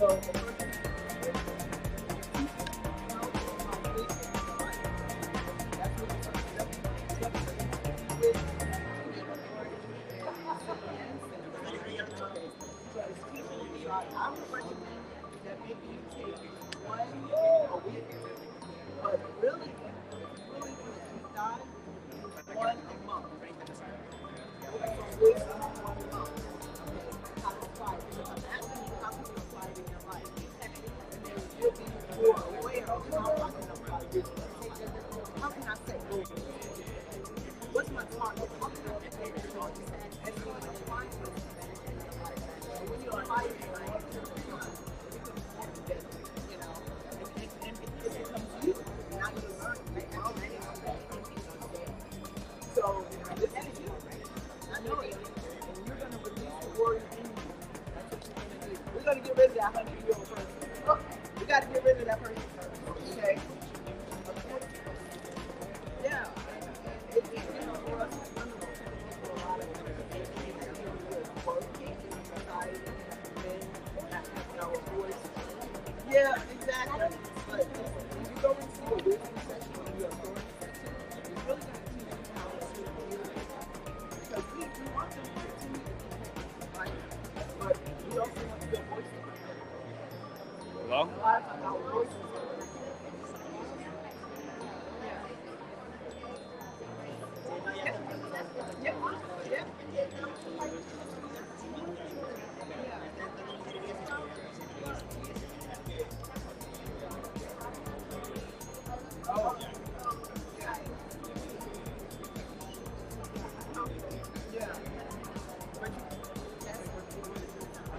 I would recommend that maybe you take one a week, but really, when you deep dive, one a month. This one a month. How to apply it. Because I'm asking you how can you apply it in your life. And then you'll be more aware of how I can apply it. How can I say, what's my target? How can I say the target? And so when you apply it, when you apply it, so this is you. I know it. And you're going to release the word in you. That's what you're going to do. We're going to get rid of that 100-year-old person. We got to get rid of that person first. Okay? Yeah. It's for us to for a lot of working, society, men, not having our voice. Yeah, exactly. But when you go into a wisdom session or your authority section, you really got to teach them how to hear. Because we want them to continue, right? But we also want your voice to be heard. Hello? A lot of times our voices are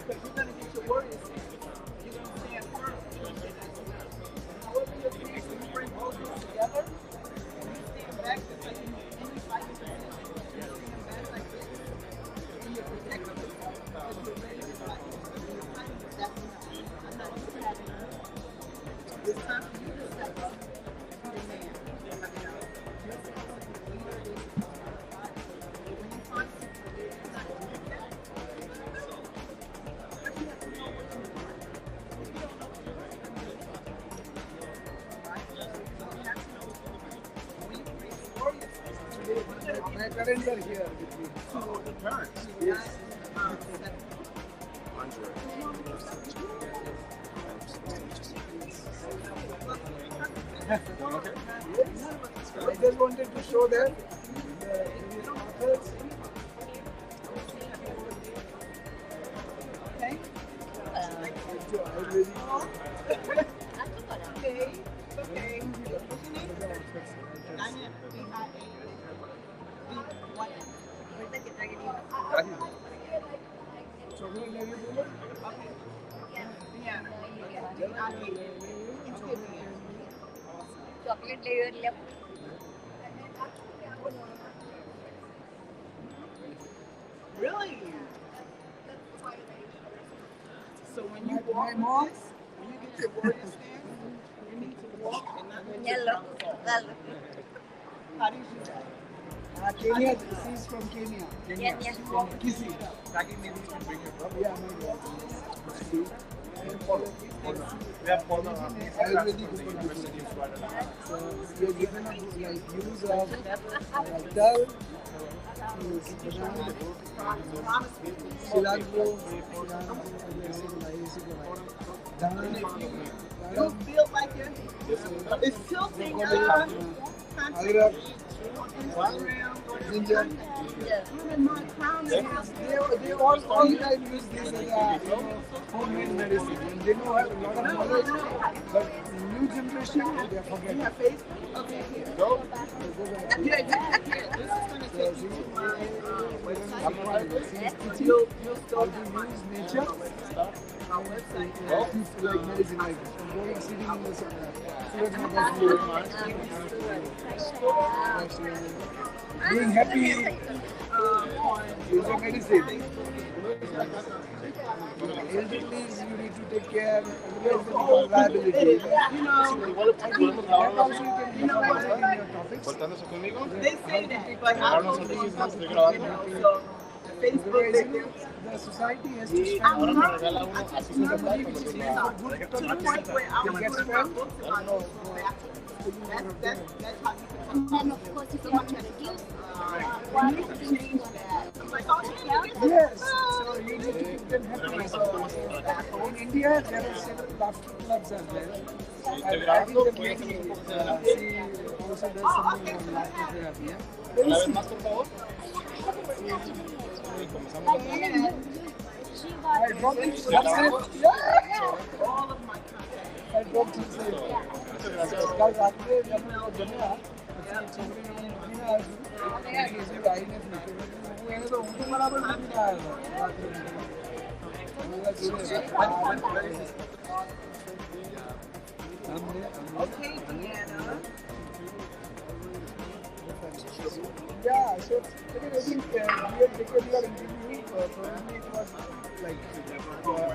because you're going to get your word in. You're going to stand firm. However you're saying, when you bring both of us together, and you stand back just like in any fighting position, you stand back like this, and you're protecting yourself because you're ready to fight. And you're fighting with that enough. I'm not just having enough. It's time for you to step up. Amen. You're supposed to be leader. You're supposed to fight. But when you fight, it's not going to be that. My parents are here with me. The parents? Yes. Okay. I just wanted to show that Okay. Okay. What's your name? Diana. chocolate lagi dulu. Okay. Diana. D-I-A. It's good, Diana. Chocolate layer left. Really? So when you My walk mom- this, when you get your warrior stance, you need to walk and not let your Yellow. arms fall. How do you do that? Kenya, she's from Kenya. Kenya. From Kisi. Maggie, maybe you can bring your brother. Yeah, maybe. We have Paula on the Ayurvedic from the University of Guadalajara. So we are given a like use of dal, cilantro, You feel like it's tilting Adrak, ginger. Even my crown is They all time use this as a homemade medicine. And they know a lot of knowledge, but new generation they are forgetting. my face. Okay, here. Go. Yeah. This is going to take you to my website. You'll still have my Use nature. my website. Keep like medicine, like going sitting in the sun. Being happy is a medicine. Elderly, you need to take care, otherwise they become liability. You know, That also you can in your topics. Cortándose conmigo. they say that, but I don't think it's supposed to be, so Facebook. The society has to spend I'm money. learning. I just The learned money to which is do needed for good to the purposes point where I was gets putting my spent. books in my little bathroom. That's how you can And then of course if you want to reduce one need to change that. I'm like, oh, Yes, so you need to keep them happy. So in India, there are several laughter clubs as well. I think the lady, she also does something on laughter therapy. Yeah? Very simple. I dropped it. Yeah. all of my content. I dropped it. कल रात में जब मैं वो जमा, छोकरी ने मुझे ना किसी को आई नहीं थी, मैंने तो उनको बराबर नहीं आया Okay, Deanna. Yeah, so I think we had taken your interview, probably it was like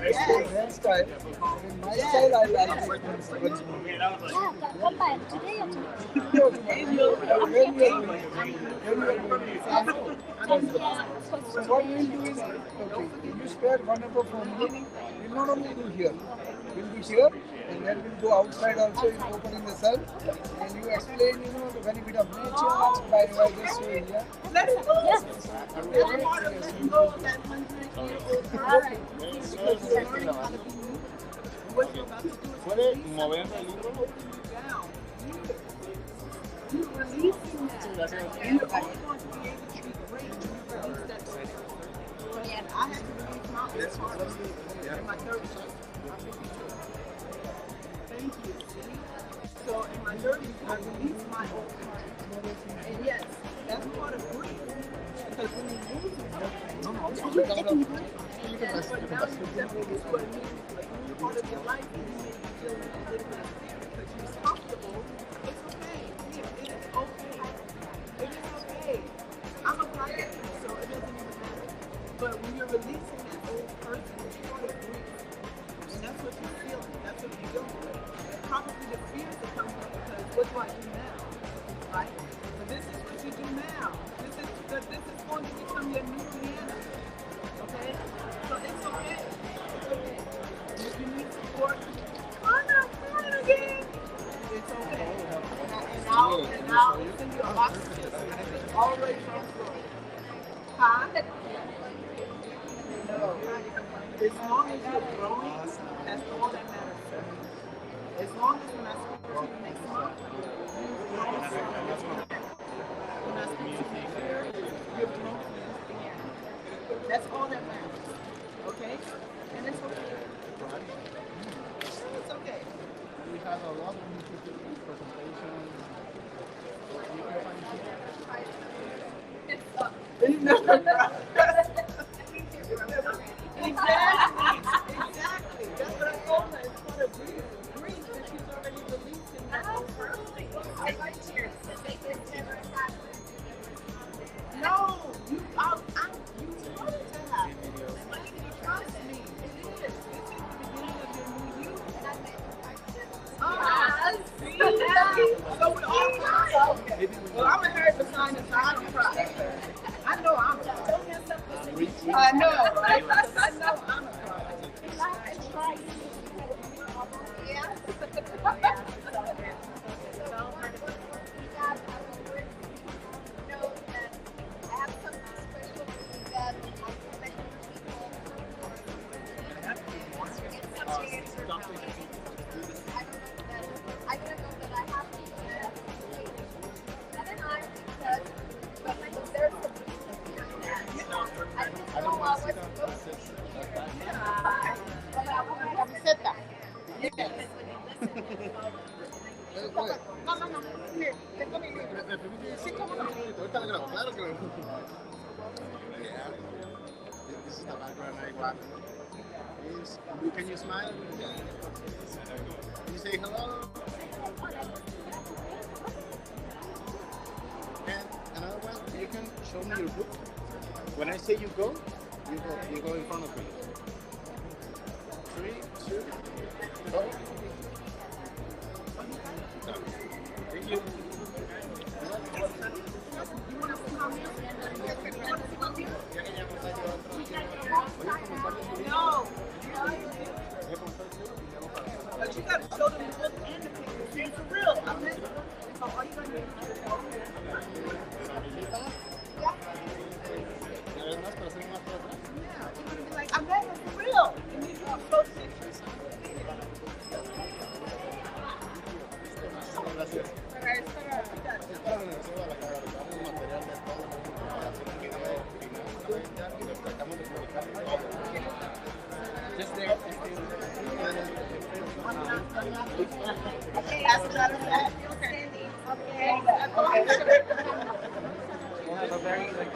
expert hairstyle. In my style, I like it much more. Yeah, come by today or tomorrow. So what we will do is, okay, you spare 1 hour for me. We'll not only do here, we'll do here, and then we'll go outside also in open in the sun, and you explain, the benefit of nature by this way, yeah. Let's go. Yes. Let's go that 100-year-old All right. because you're learning how to be new. What you're about to do is ¿Puede moverme el libro? down. You're releasing that. And you're only going to be able to be great when you release that stuff. And I had to release my old part of me in my 30s. I'm 52. Thank you. See? So in my 30s, I released my old part. And yes, that's part of grief. Because when you lose something, but now you definitely what it means. Like, when you're part of your life, and you may be feeling a little bit because you're comfortable. It's okay. It is okay. It is okay. I'm a black person, so it doesn't even matter. But when you're releasing that old person, it's part of grief. And that's what you're feeling. That's what you're doing. Probably the fears that come up because what do I do now? Right? But this is what you do now. This is going to become your new Deanna. Okay? So it's okay. It's okay. And if you need support, I'm not crying again. It's okay. And I'll send you a box of this. Already from school. Huh? No. As long as you're growing, that's all that matters. As long as when I speak to you next month, you've grown so much. When I speak to you here, you've grown so much. That's all that matters. Okay? And it's okay. It's okay. We have a lot of presentations. Exactly. That's what I told her. It's part of grief. Grief that she's already releasing that whole person. No, you wanted to have it. Trust me, it is. This is the beginning of your new you. So we all cry. Well, I'm a hurt beside so I don't cry. I know I'm a cry. I know, right? I know I'm a cry. Ahorita lo grabo, claro que lo grabo. Yeah. This is the background I want. Can you smile? Can you say hello? And another one, you can show me your book. When I say you go in front of me. 3, 2, go. Thank you. you gotta show them the book and the picture. See, for real. I mean, so all you gotta do is like, I met her for real. And you draw close pictures. Gracias. Just there. Okay, as a matter of fact. Okay. A very like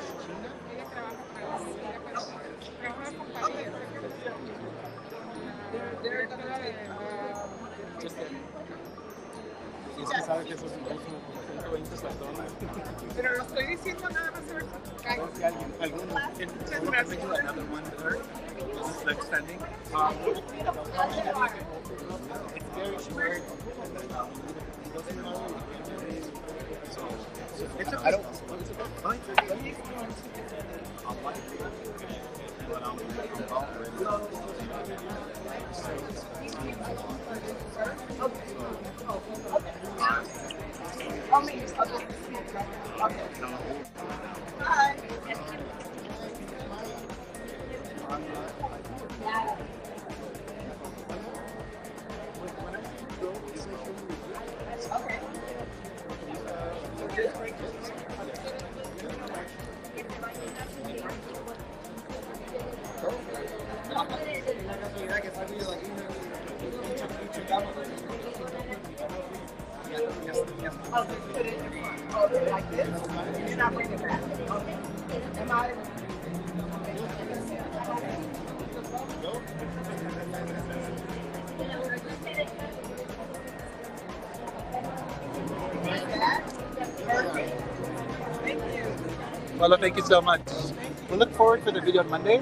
They're gonna take just there. Y es que sabe que eso es un 120 personas. pero lo estoy diciendo nada más a ver si cae. Algunos. Muchas gracias. Another one there. This is like standing. It's very short. It's okay. I don't. It's okay. Hi. Okay. Okay, put it in front. Okay, like this. You're not bringing it back. Okay. Am I? Perfect. Thank you. Well, thank you so much. We'll look forward to the video on Monday.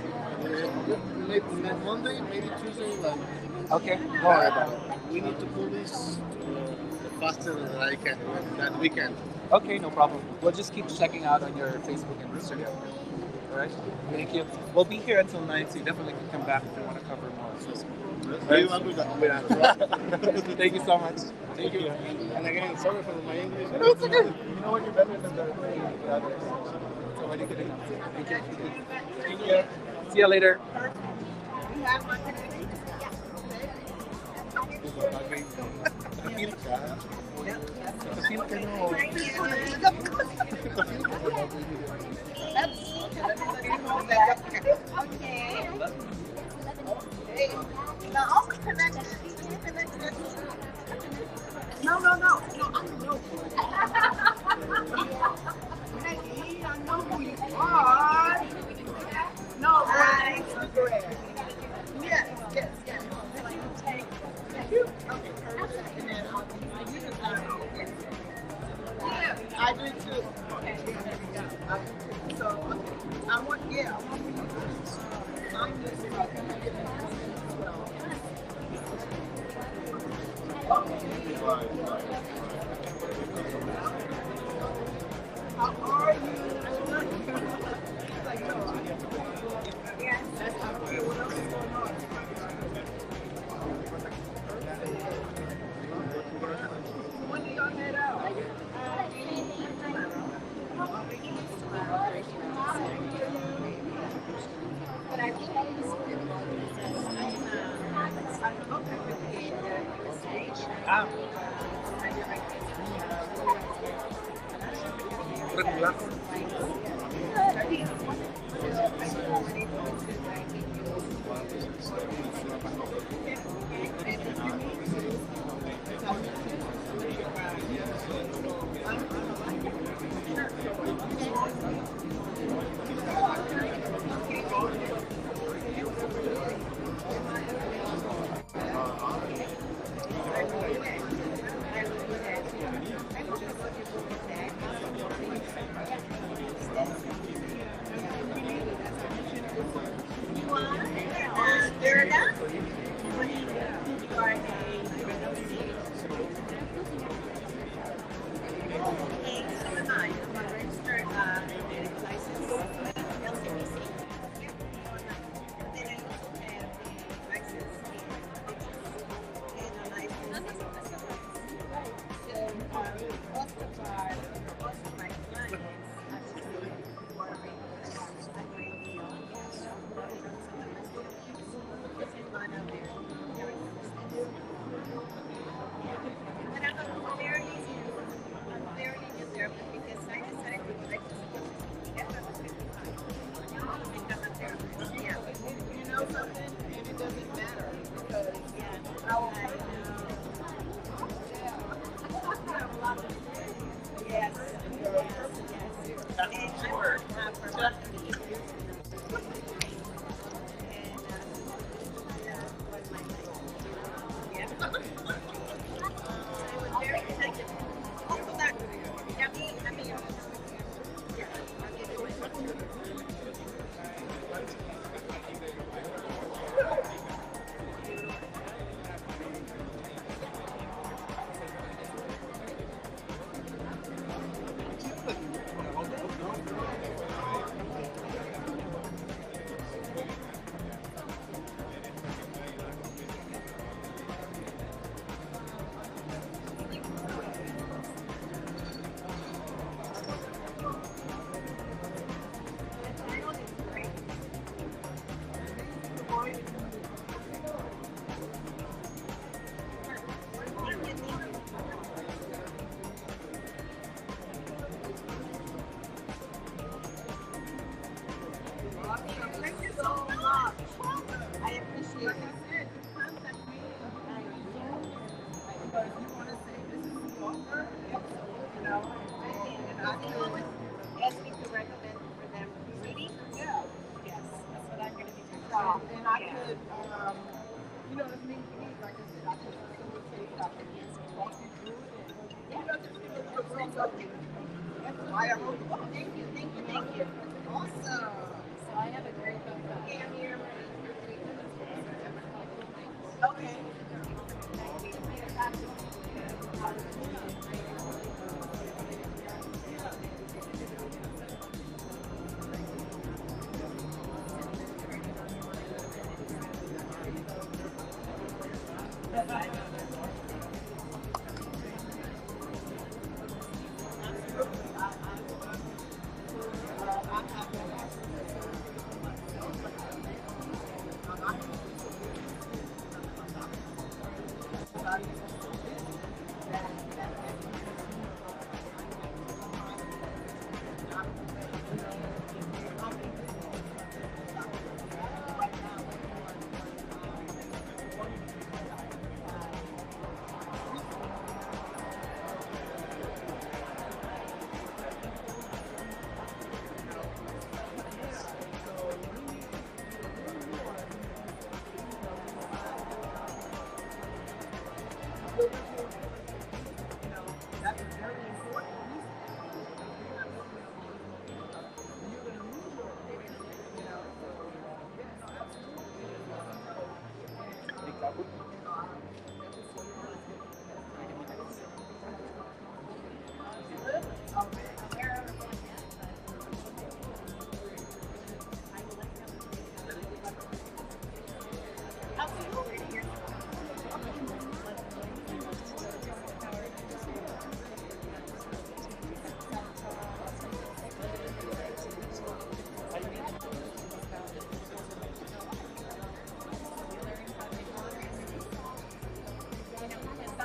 Maybe Monday, maybe Tuesday. Okay. Don't worry about it. We need to pull this the faster that I can that weekend. Okay, no problem. We'll just keep checking out on your Facebook and Instagram. All right. Thank you. We'll be here until 9, so you definitely can come back if you want to cover more. Thank you so much. Thank you. And again, sorry for my English. No, it's okay. You know what? You're better than the others. It's already good enough. Thank you. Thank you. See you later. You have my picture. Nakapil ka. Nakapil ka no. Okay. Hey, now I'll connect. No, I know. Hey, I know who you are. No, right. Yes. Thank you. Okay, perfect. And then you can yeah, I do too. So I want you to sign this so I can get it as well. How are you? Yes, that's how I feel. What else is going on? When do y'all head out? But I think that is Regular. you know, if need be, like I said, I can facilitate, I can walk you through it, and you know, just give us a brief overview. That's why I wrote the book. Thank you, thank you, thank you. Awesome. So I have a great book. Okay, I'm here. Okay. That's a very important reason. You're going to lose your opinion, you know. Yeah, no,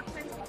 absolutely.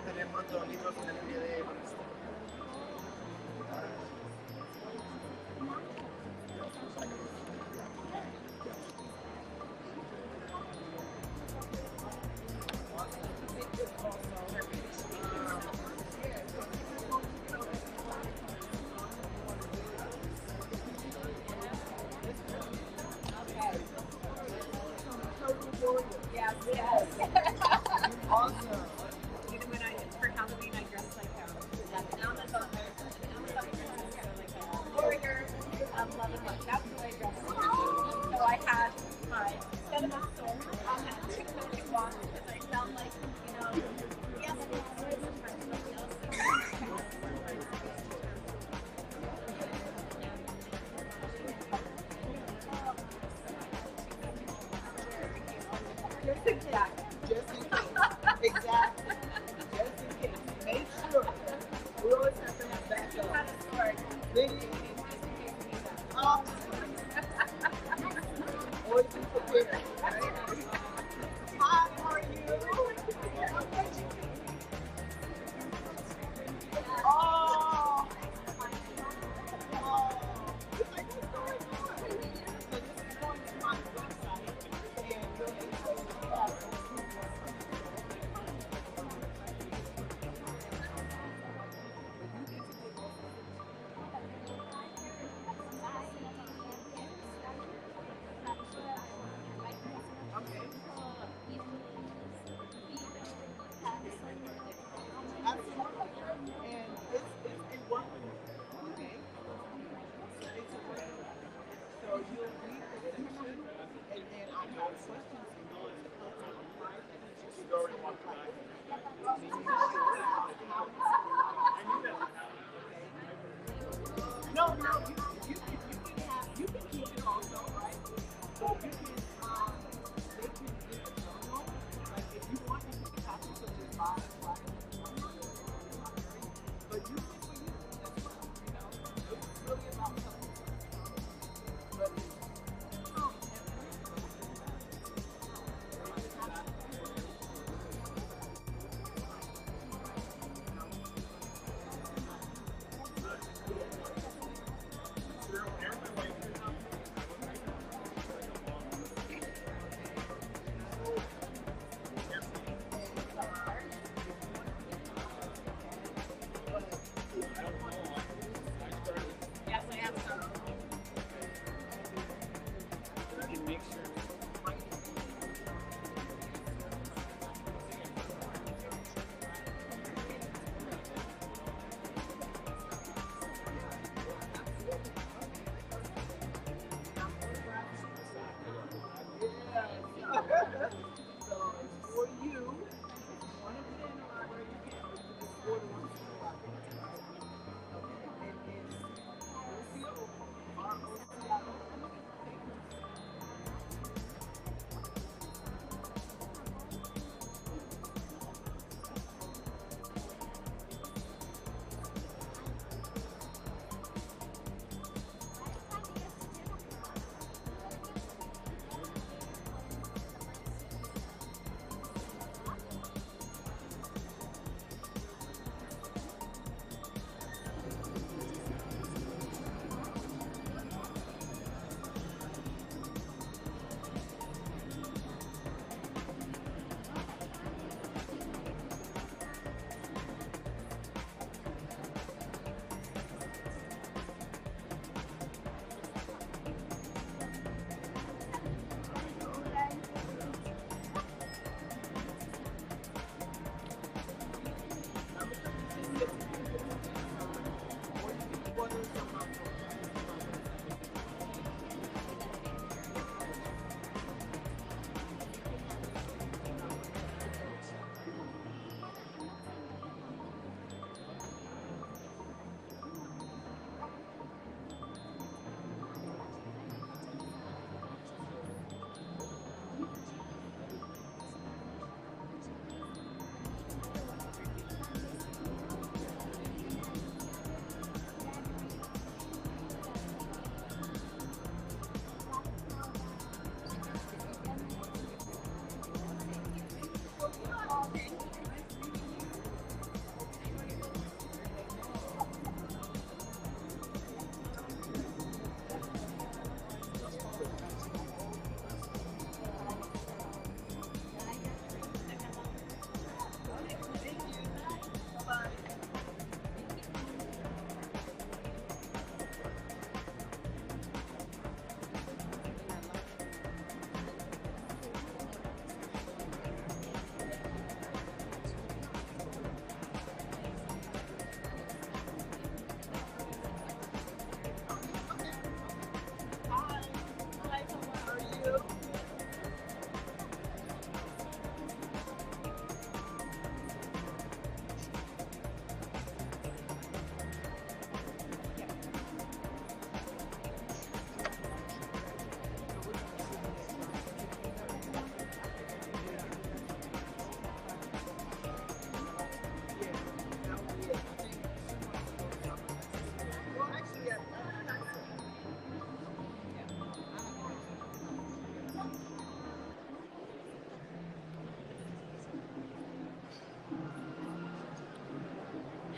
Tenemos dos libros en el pie de Yes, yes. Awesome. Even when for Halloween, I dressed like an Amazon princess, so like a warrior of love and light. That's what I dressed like. So I had my cinema sword on that chick walk because I felt like, you know, yes, Exactly. Just in case. Exactly. Just in case. Make sure. We always have to have backup. had a sword. Then always be prepared. Right? Hi, how are you? Oh. Oh. It's like, what's going on? So this is going to my website and you'll be able to have No, you can keep it also, right? So you can, they can get a journal. Like if you want, you can copy, so just buy it, right?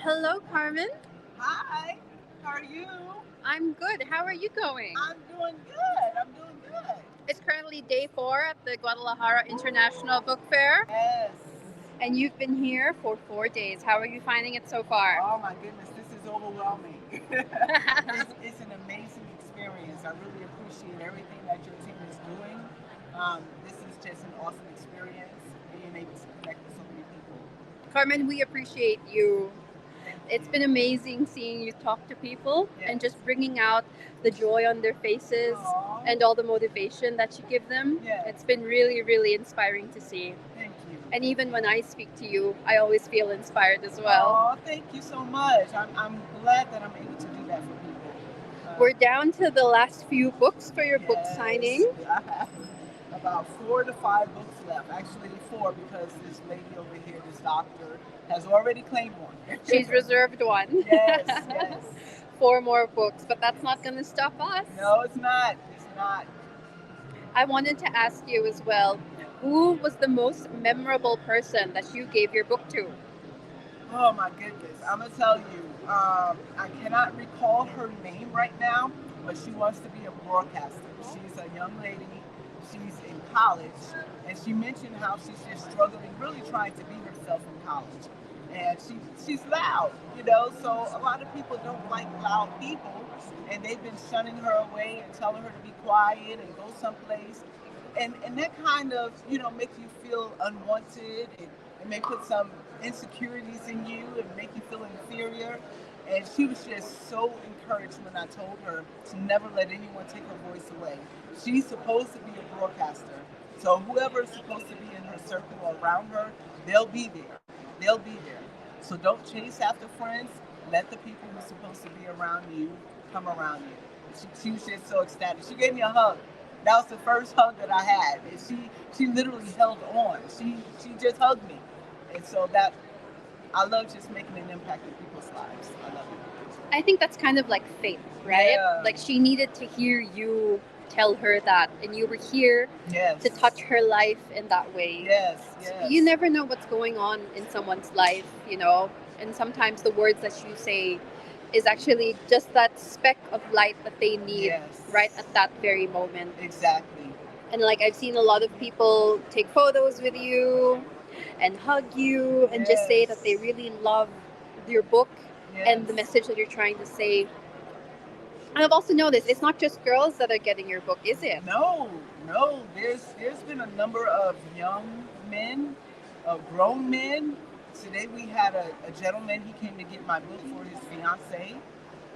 Hello, Carmen. Hi, how are you? I'm good. How are you going? I'm doing good. I'm doing good. It's currently day 4 at the Guadalajara International Book Fair, Yes. and you've been here for 4 days. How are you finding it so far? Oh my goodness, this is overwhelming. It's an amazing experience. I really appreciate everything that your team is doing. This is just an awesome experience, being able to connect with so many people. Carmen, we appreciate you. It's been amazing seeing you talk to people and just bringing out the joy on their faces and all the motivation that you give them. It's been really, really inspiring to see. Thank you. And even when I speak to you, I always feel inspired as well. Oh, thank you so much. I'm glad that I'm able to do that for people. We're down to the last few books for your book signing. I have about 4 to 5 books left. Actually 4, because this lady over here, this doctor, has already claimed one. She's reserved one. Yes, yes. 4 more books, but that's not going to stop us. No, it's not. It's not. I wanted to ask you as well, who was the most memorable person that you gave your book to? Oh my goodness. I'm going to tell you, I cannot recall her name right now, but she wants to be a broadcaster. She's a young lady. She's in college, and she mentioned how she's just struggling, really trying to be herself in college. And she's loud, you know, so a lot of people don't like loud people, and they've been shunning her away and telling her to be quiet and go someplace. And that kind of, you know, makes you feel unwanted. It may put some insecurities in you and make you feel inferior. And she was just so encouraged when I told her to never let anyone take her voice away. She's supposed to be a broadcaster. So whoever is supposed to be in her circle or around her, they'll be there. They'll be there. So don't chase after friends. Let the people who're supposed to be around you come around you. She was just so ecstatic. She gave me a hug. That was the first hug that I had. And she literally held on. She just hugged me. And so that, I love just making an impact in people's lives. I love it. I think that's kind of like faith, right? Yeah. Like she needed to hear you tell her that, and you were here to touch her life in that way. Yes. You never know what's going on in someone's life, you know, and sometimes the words that you say is actually just that speck of light that they need right at that very moment. Exactly. And like I've seen a lot of people take photos with you and hug you and just say that they really love your book and the message that you're trying to say. And I've also noticed it's not just girls that are getting your book, is it? No. There's been a number of young men, grown men. Today we had a gentleman. He came to get my book for his fiance.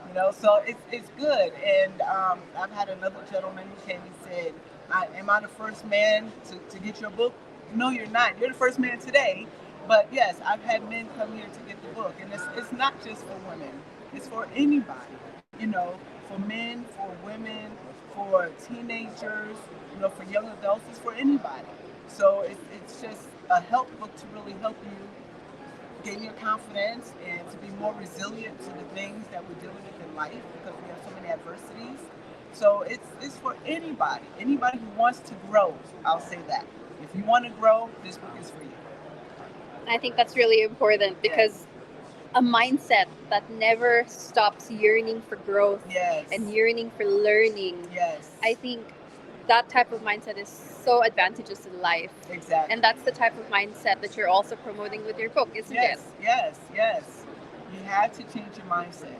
You know, so it's good. And I've had another gentleman who came and said, "Am I the first man to get your book?" No, you're not. You're the first man today. But yes, I've had men come here to get the book, and it's not just for women. It's for anybody. You know, for men, for women, for teenagers, you know, for young adults. It's for anybody. So it's just a help book to really help you gain your confidence and to be more resilient to the things that we're dealing with in life, because we have so many adversities. So it's for anybody who wants to grow. I'll say that. If you want to grow, this book is for you. I think that's really important because a mindset that never stops yearning for growth Yes. and yearning for learning. Yes. I think that type of mindset is so advantageous in life. Exactly. And that's the type of mindset that you're also promoting with your book, isn't Yes, it? yes, yes. You have to change your mindset.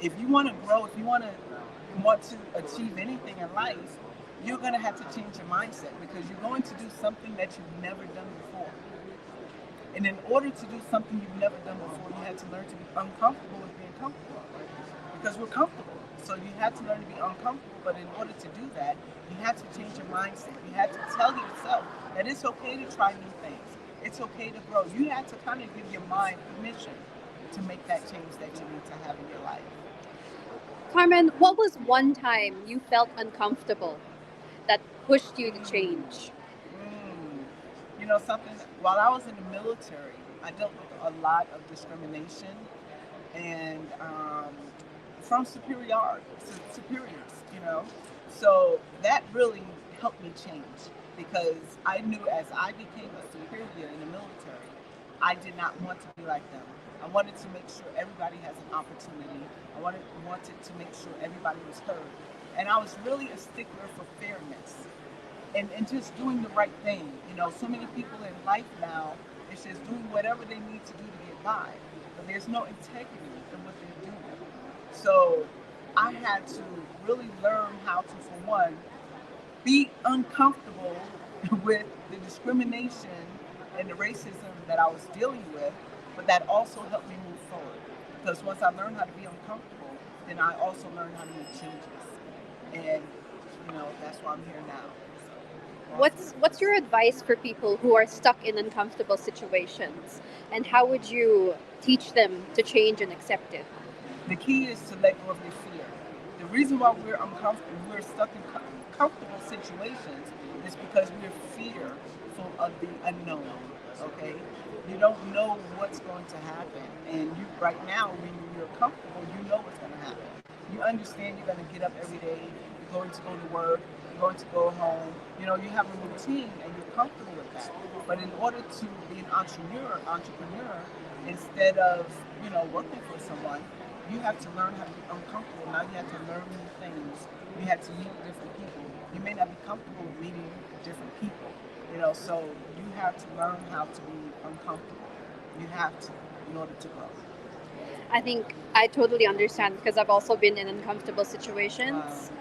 If you want to grow, if you want to achieve anything in life, you're going to have to change your mindset because you're going to do something that you've never done before. And in order to do something you've never done before, you have to learn to be uncomfortable with being comfortable. Because we're comfortable. So you have to learn to be uncomfortable, but in order to do that, you have to change your mindset. You have to tell yourself that it's okay to try new things. It's okay to grow. You have to kind of give your mind permission to make that change that you need to have in your life. Carmen, what was one time you felt uncomfortable that pushed you to change? You know something, while I was in the military, I dealt with a lot of discrimination and from superiors, you know. So that really helped me change because I knew as I became a superior in the military, I did not want to be like them. I wanted to make sure everybody has an opportunity. I wanted to make sure everybody was heard. And I was really a stickler for fairness and just doing the right thing. You know, so many people in life now, it's just doing whatever they need to do to get by. But there's no integrity in what they're doing. So I had to really learn how to, for one, be uncomfortable with the discrimination and the racism that I was dealing with, but that also helped me move forward. Because once I learned how to be uncomfortable, then I also learned how to make changes. And, you know, that's why I'm here now. What's your advice for people who are stuck in uncomfortable situations, and how would you teach them to change and accept it? The key is to let go of your fear. The reason why we're stuck in comfortable situations is because we're fearful of the unknown. Okay, you don't know what's going to happen, and you right now when you're comfortable, you know what's going to happen. You understand you're going to get up every day. You're going to go to work. You're going to go home. You know, you have a routine, and you're comfortable with that. But in order to be an entrepreneur, instead of working for someone, you have to learn how to be uncomfortable. Now you have to learn new things. You have to meet different people. You may not be comfortable with meeting different people. You know, so you have to learn how to be uncomfortable. You have to in order to grow. I think I totally understand because I've also been in uncomfortable situations.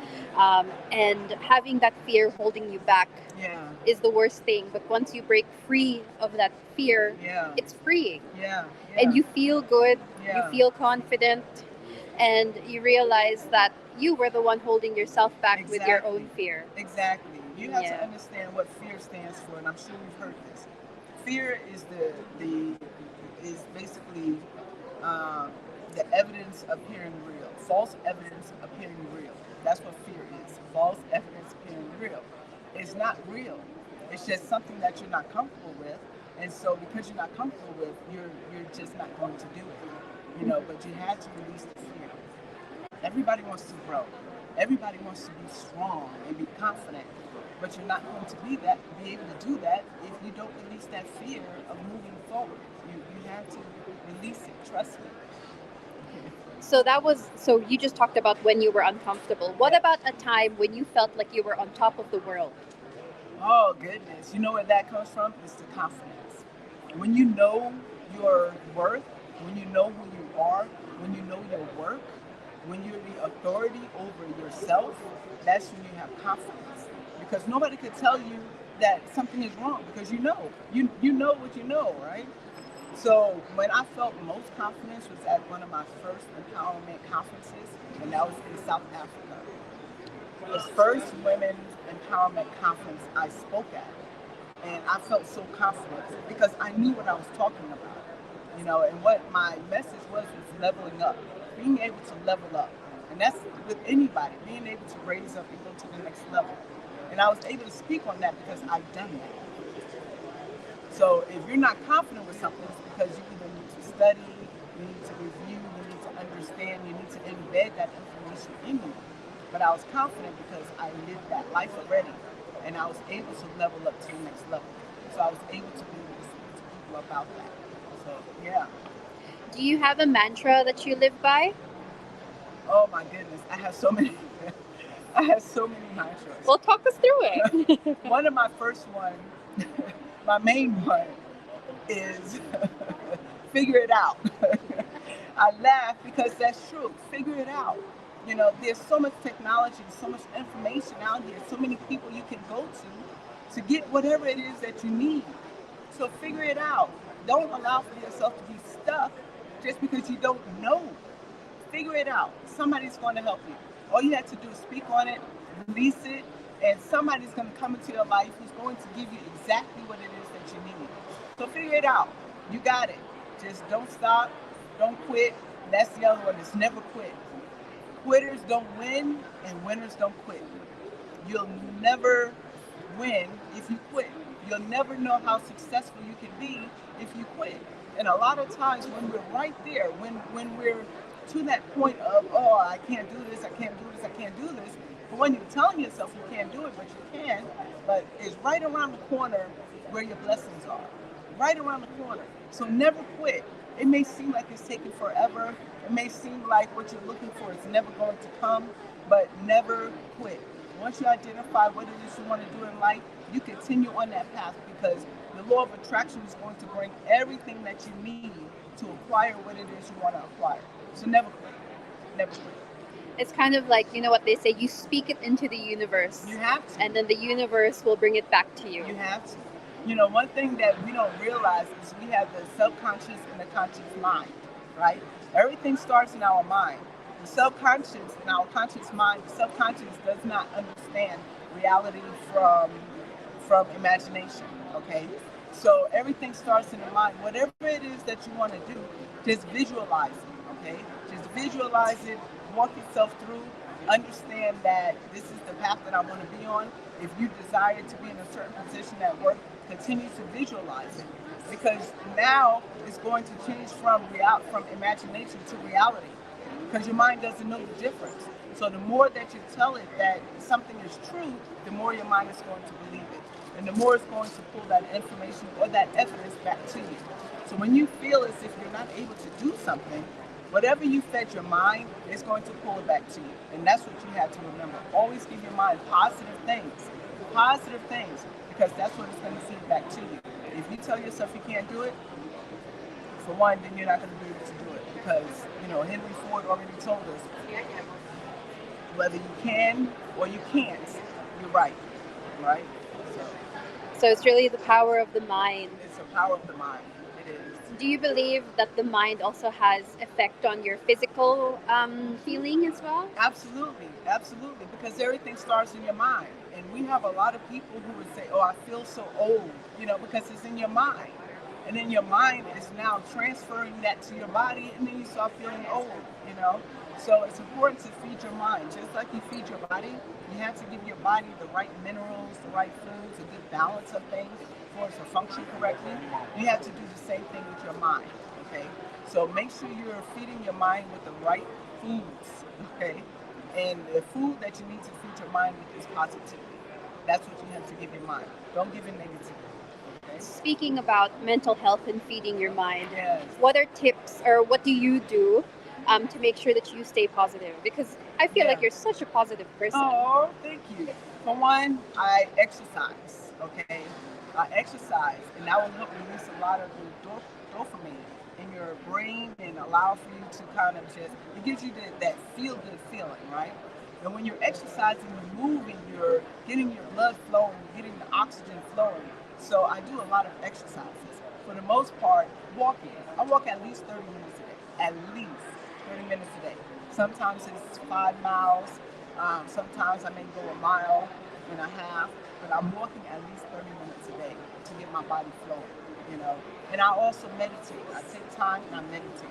And having that fear holding you back is the worst thing. But once you break free of that fear, it's freeing. And you feel good, you feel confident, and you realize that you were the one holding yourself back with your own fear. Exactly. You have to understand what fear stands for, and I'm sure you've heard this. Fear is is basically the evidence appearing real, false evidence appearing real. That's what fear is. False evidence appearing real. It's not real. It's just something that you're not comfortable with, and so because you're not comfortable with, you're just not going to do it. You know, but you had to release the fear. Everybody wants to grow. Everybody wants to be strong and be confident, but you're not going to be able to do that if you don't release that fear of moving forward. You have to release it. Trust me. So you just talked about when you were uncomfortable. What about a time when you felt like you were on top of the world? Oh goodness, you know where that comes from? It's the confidence. When you know your worth, when you know who you are, when you know your work, when you're the authority over yourself, that's when you have confidence. Because nobody could tell you that something is wrong because you know what you know, right? So when I felt most confidence was at one of my first empowerment conferences, and that was in South Africa. The first women's empowerment conference I spoke at, and I felt so confident because I knew what I was talking about, you know, and what my message was leveling up, being able to level up, and that's with anybody, being able to raise up and go to the next level. And I was able to speak on that because I've done that. So if you're not confident with something, it's because you either need to study, you need to review, you need to understand, you need to embed that information in you. But I was confident because I lived that life already, and I was able to level up to the next level. So I was able to be able to speak to people people about that. So yeah. Do you have a mantra that you live by? Oh my goodness, I have so many. I have so many mantras. Well, talk us through it. One of my first one, my main one, is figure it out. I laugh because that's true. Figure it out. You know, there's so much technology, so much information out here, so many people you can go to get whatever it is that you need. So figure it out. Don't allow for yourself to be stuck just because you don't know. Figure it out. Somebody's going to help you. All you have to do is speak on it, release it, and somebody's going to come into your life who's going to give you exactly what it is that you need. So figure it out. You got it. Just don't stop. Don't quit. And that's the other one, is never quit. Quitters don't win, and winners don't quit. You'll never win if you quit. You'll never know how successful you can be if you quit. And a lot of times when we're right there, when we're to that point of, oh, I can't do this, I can't do this, I can't do this, but when you're telling yourself you can't do it, but you can, but it's right around the corner where your blessings are. Right around the corner. So never quit. It may seem like it's taking forever. It may seem like what you're looking for is never going to come, but never quit. Once you identify what it is you want to do in life, you continue on that path, because the law of attraction is going to bring everything that you need to acquire what it is you want to acquire. So never quit. Never quit. It's kind of like, you know what they say, you speak it into the universe. You have to. And then the universe will bring it back to you. You have to. You know, one thing that we don't realize is we have the subconscious and the conscious mind, right? Everything starts in our mind. The subconscious and our conscious mind, the subconscious does not understand reality from imagination, okay? So everything starts in the mind. Whatever it is that you want to do, just visualize it, okay? Just visualize it, walk yourself through, understand that this is the path that I want to be on. If you desire to be in a certain position at work, continue to visualize it, because now it's going to change from imagination to reality, because your mind doesn't know the difference. So the more that you tell it that something is true, the more your mind is going to believe it, and the more it's going to pull that information or that evidence back to you. So when you feel as if you're not able to do something, whatever you fed your mind is going to pull it back to you. And that's what you have to remember. Always give your mind positive things, because that's what it's going to feed back to you. If you tell yourself you can't do it, for one, then you're not going to be able to do it, because, you know, Henry Ford already told us, whether you can or you can't, you're right? So it's really the power of the mind. It's the power of the mind. It is. Do you believe that the mind also has effect on your physical feeling as well? Absolutely, because everything starts in your mind. And we have a lot of people who would say, oh, I feel so old, you know, because it's in your mind. And then your mind is now transferring that to your body, and then you start feeling old, you know. So it's important to feed your mind. Just like you feed your body, you have to give your body the right minerals, the right foods, a good balance of things for it to function correctly. You have to do the same thing with your mind, okay? So make sure you're feeding your mind with the right foods, okay? And the food that you need to feed your mind with is positivity. That's what you have to give your mind. Don't give it negativity. Okay? Speaking about mental health and feeding your mind, Yes. what are tips, or what do you do to make sure that you stay positive? Because I feel like you're such a positive person. Oh, thank you. For one, I exercise, okay? I exercise, and that will help release a lot of the dopamine in your brain and allow for you to kind of just, it gives you that feel-good feeling, right? And when you're exercising, you're moving, you're getting your blood flowing, getting the oxygen flowing. So I do a lot of exercises. For the most part, walking. I walk at least 30 minutes a day. At least 30 minutes a day. Sometimes it's 5 miles. Sometimes I may go 1.5 miles, but I'm walking at least 30 minutes a day to get my body flowing, you know. And I also meditate. I take time and I meditate.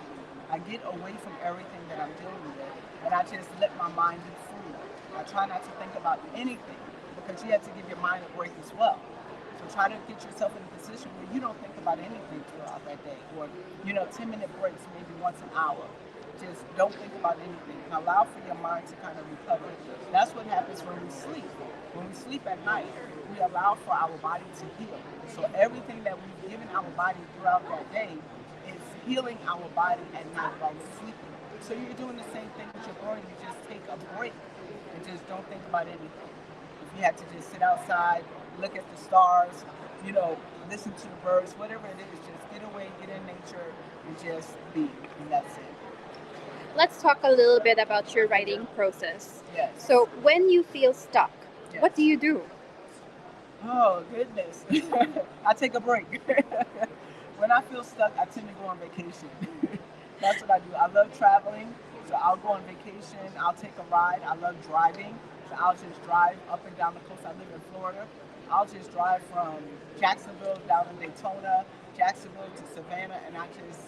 I get away from everything that I'm dealing with, and I just let my mind be free. I try not to think about anything, because you have to give your mind a break as well. So try to get yourself in a position where you don't think about anything throughout that day, or, you know, 10-minute breaks maybe once an hour. just don't think about anything and allow for your mind to kind of recover. That's what happens when we sleep. When we sleep at night, we allow for our body to heal. So everything that we've given our body throughout that day is healing our body at night while we're sleeping. So you're doing the same thing with your brain. You just take a break and just don't think about anything. If you have to just sit outside, look at the stars, you know, listen to the birds, whatever it is, just get away, get in nature, and just be, and that's it. Let's talk a little bit about your writing process. Yes. So when you feel stuck, Yes. what do you do? Oh, goodness. I take a break. When I feel stuck, I tend to go on vacation. That's what I do. I love traveling, so I'll go on vacation. I'll take a ride. I love driving, so I'll just drive up and down the coast. I live in Florida. I'll just drive from Jacksonville down to Daytona, Jacksonville to Savannah, and I just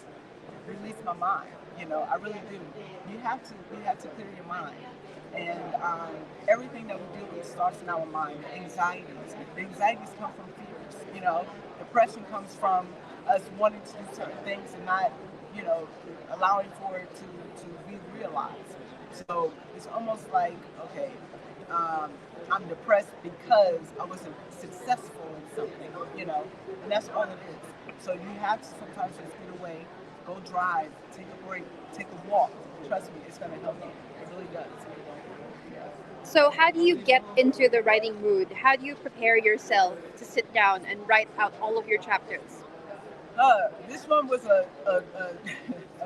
release my mind. You know, I really do. You have to clear your mind. And everything that we deal with starts in our mind. Anxieties. The anxieties come from fears. You know, depression comes from us wanting to do certain things and not, you know, allowing for it to be realized. So it's almost like, okay, I'm depressed because I wasn't successful in something, you know, and that's all it is. So you have to sometimes just get away, go drive, take a break, take a walk. Trust me, it's going to help you. It really does. So how do you get into the writing mood? How do you prepare yourself to sit down and write out all of your chapters? This one was a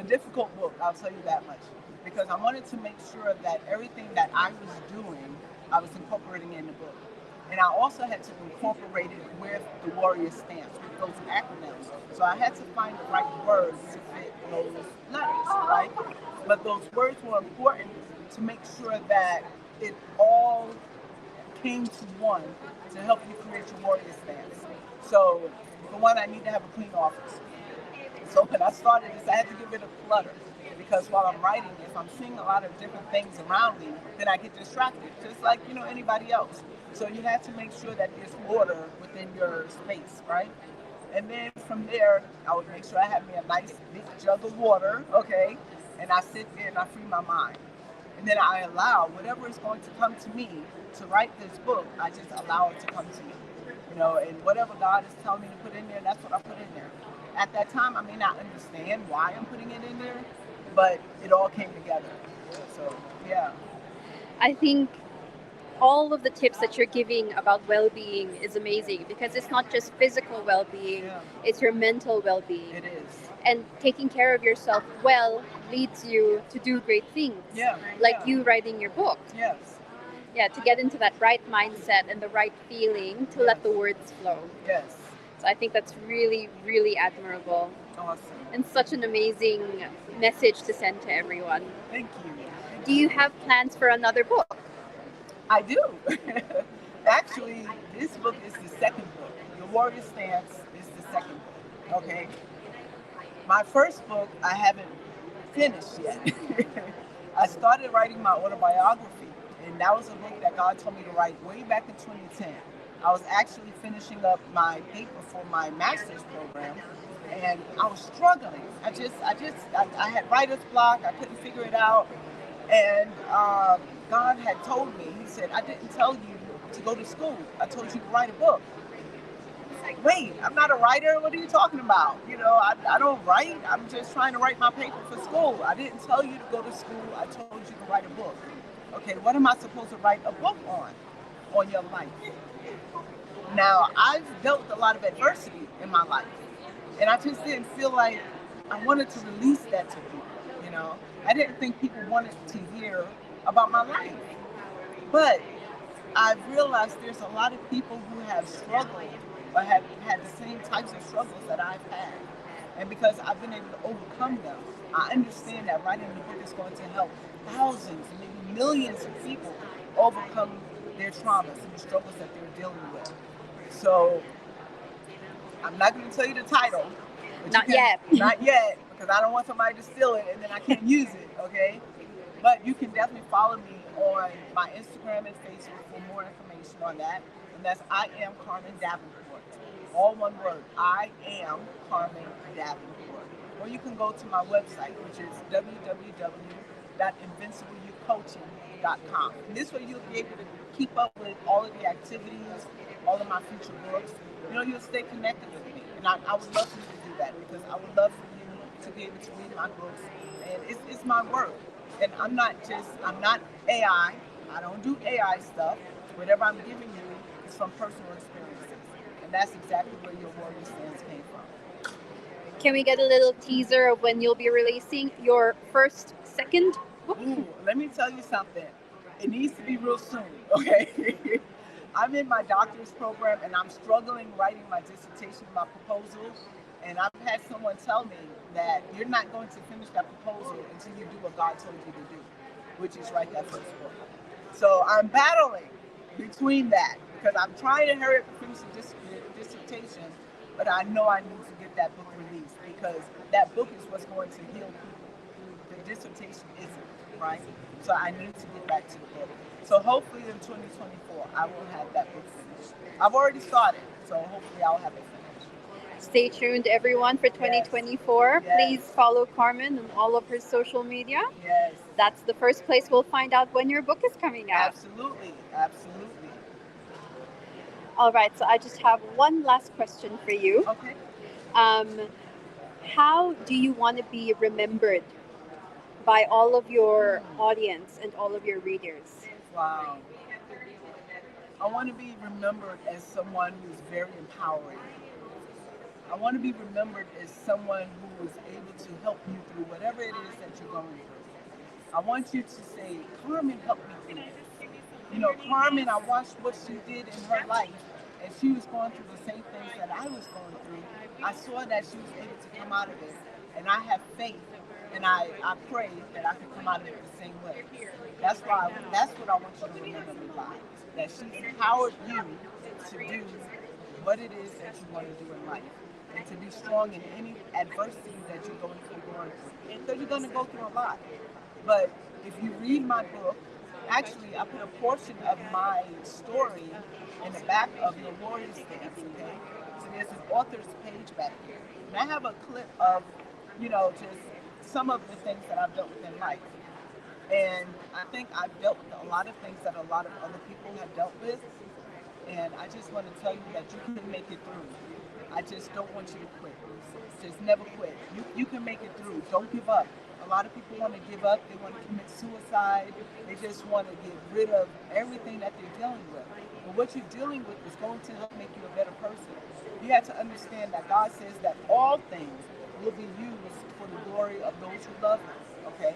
difficult book, I'll tell you that much, because I wanted to make sure that everything that I was doing, I was incorporating in the book. And I also had to incorporate it with the warrior stance, with those acronyms. So I had to find the right words to fit those letters, right? But those words were important to make sure that it all came to one to help you create your warrior stance. So for one, I need to have a clean office. So when I started this, I had to get rid of clutter, because while I'm writing, if I'm seeing a lot of different things around me, then I get distracted, just like, you know, anybody else. So you have to make sure that there's order within your space, right? And then from there, I would make sure I have me a nice big jug of water, okay? And I sit there and I free my mind. And then I allow whatever is going to come to me to write this book, I just allow it to come to me. You know, and whatever God is telling me to put in there, that's what I put in there. At that time, I may not understand why I'm putting it in there, but it all came together. So, yeah. I think all of the tips that you're giving about well-being is amazing, because it's not just physical well-being, Yeah. it's your mental well-being. It is. And taking care of yourself well leads you to do great things. Yeah. Like yeah. you writing your book. Yes. Yeah, to get into that right mindset and the right feeling to let the words flow. Yes. So I think that's really, really admirable Awesome. and such an amazing message to send to everyone. Thank you. Do you have plans for another book? I do. Actually, this book is the second book. Your Warrior Stance is the second book. Okay. My first book I haven't finished yet. I started writing my autobiography, and that was a book that God told me to write way back in 2010. I was actually finishing up my paper for my master's program, and I was struggling. I had writer's block. I couldn't figure it out, and God had told me. He said, "I didn't tell you to go to school. I told you to write a book." It's like, wait, I'm not a writer. What are you talking about? You know, I don't write. I'm just trying to write my paper for school. I didn't tell you to go to school. I told you to write a book. Okay, what am I supposed to write a book on your life? Now, I've dealt with a lot of adversity in my life, and I just didn't feel like I wanted to release that to people, you know? I didn't think people wanted to hear about my life. But I've realized there's a lot of people who have struggled or have had the same types of struggles that I've had. And because I've been able to overcome them, I understand that writing the book is going to help thousands, maybe millions of people overcome their traumas and the struggles that they're dealing with. So I'm not going to tell you the title. Not yet. Not yet, because I don't want somebody to steal it and then I can't use it, okay? But you can definitely follow me on my Instagram and Facebook for more information on that. And that's I Am Carmen Davenport. All one word. I Am Carmen Davenport. or you can go to my website, which is www.invincibleyoutcoaching.com. And this way you'll be able to keep up with all of the activities, all of my future books. You'll stay connected with me. And I would love for you to do that, because I would love for you to be able to read my books. And it's my work. And I'm not AI. I don't do AI stuff. Whatever I'm giving you is from personal experiences. And that's exactly where your warrior stance came from. Can we get a little teaser of when you'll be releasing your second book? Ooh, let me tell you something. It needs to be real soon, okay? I'm in my doctor's program and I'm struggling writing my dissertation, my proposal. And I've had someone tell me that you're not going to finish that proposal until you do what God told you to do, which is write that first book. So I'm battling between that, because I'm trying to hurry up and finish the dissertation, but I know I need to get that book released, because that book is what's going to heal people. The dissertation isn't, right? So I need to get back to the book. So hopefully in 2024, I will have that book finished. I've already started, so hopefully I'll have it finished. Stay tuned, everyone, for 2024. Yes. Please follow Carmen on all of her social media. Yes. That's the first place we'll find out when your book is coming out. Absolutely. Absolutely. All right, so I just have one last question for you. Okay. How do you want to be remembered by all of your audience and all of your readers? Wow. I want to be remembered as someone who's very empowering. I want to be remembered as someone who was able to help you through whatever it is that you're going through. I want you to say, Carmen helped me through this. Carmen, I watched what she did in her life, and she was going through the same things that I was going through. I saw that she was able to come out of it, and I have faith, and I pray that I can come out of it the same way. That's what I want you to remember me by, that she empowered you to do what it is that you want to do in life, and to be strong in any adversity that you're going through. Because you're going to go through a lot. But if you read my book, actually I put a portion of my story in the back of the warrior stance, okay? So there's an author's page back here. And I have a clip of, just some of the things that I've dealt with in life. And I think I've dealt with a lot of things that a lot of other people have dealt with. And I just want to tell you that you can make it through. I just don't want you to quit. Just never quit. You can make it through. Don't give up. A lot of people want to give up. They want to commit suicide. They just want to get rid of everything that they're dealing with. But what you're dealing with is going to help make you a better person. You have to understand that God says that all things will be used for the glory of those who love Him. Okay?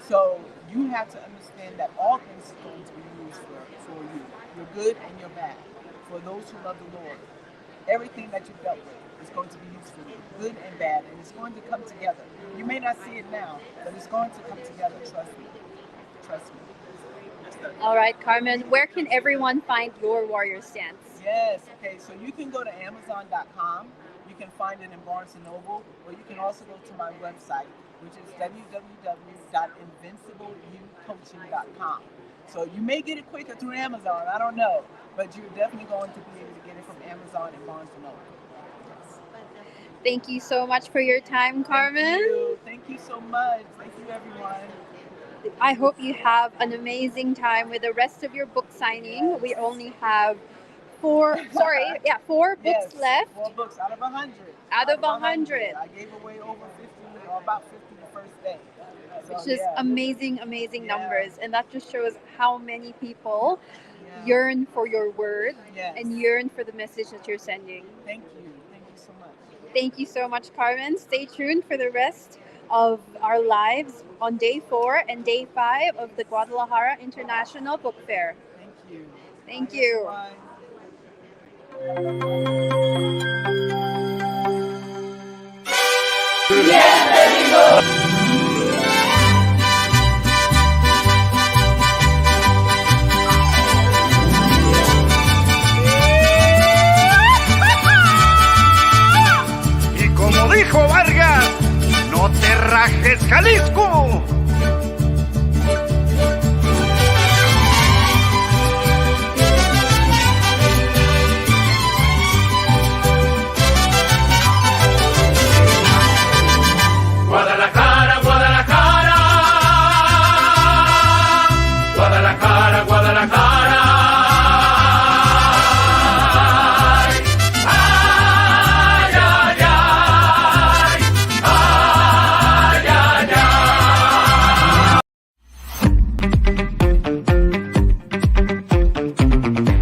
So you have to understand that all things are going to be used for you. Your good and your bad. For those who love the Lord. Everything that you've dealt with is going to be used for you, good and bad, and it's going to come together. You may not see it now, but it's going to come together, trust me. Trust me. All right, Carmen, where can everyone find your warrior stance? Yes, okay, so you can go to Amazon.com, you can find it in Barnes & Noble, or you can also go to my website, which is www.invincibleyoutcoaching.com. So you may get it quicker through Amazon, I don't know, but you're definitely going to be able to get it from Amazon and Barnes & Noble. Thank you so much for your time, Carmen. Thank you so much. Thank you, everyone. I hope you have an amazing time with the rest of your book signing. Yes. We only have four books yes, left. 4 books out of 100. Out of 100. I gave away over 50, or about 50 the first day. So, It's just amazing numbers. And that just shows how many people yearn for your word and yearn for the message that you're sending. Thank you. Thank you so much. Thank you so much, Carmen. Stay tuned for the rest of our lives on day 4 and day 5 of the Guadalajara International Book Fair. Thank you. Thank you. Bye. Y como dijo Vargas, no te rajes, Jalisco.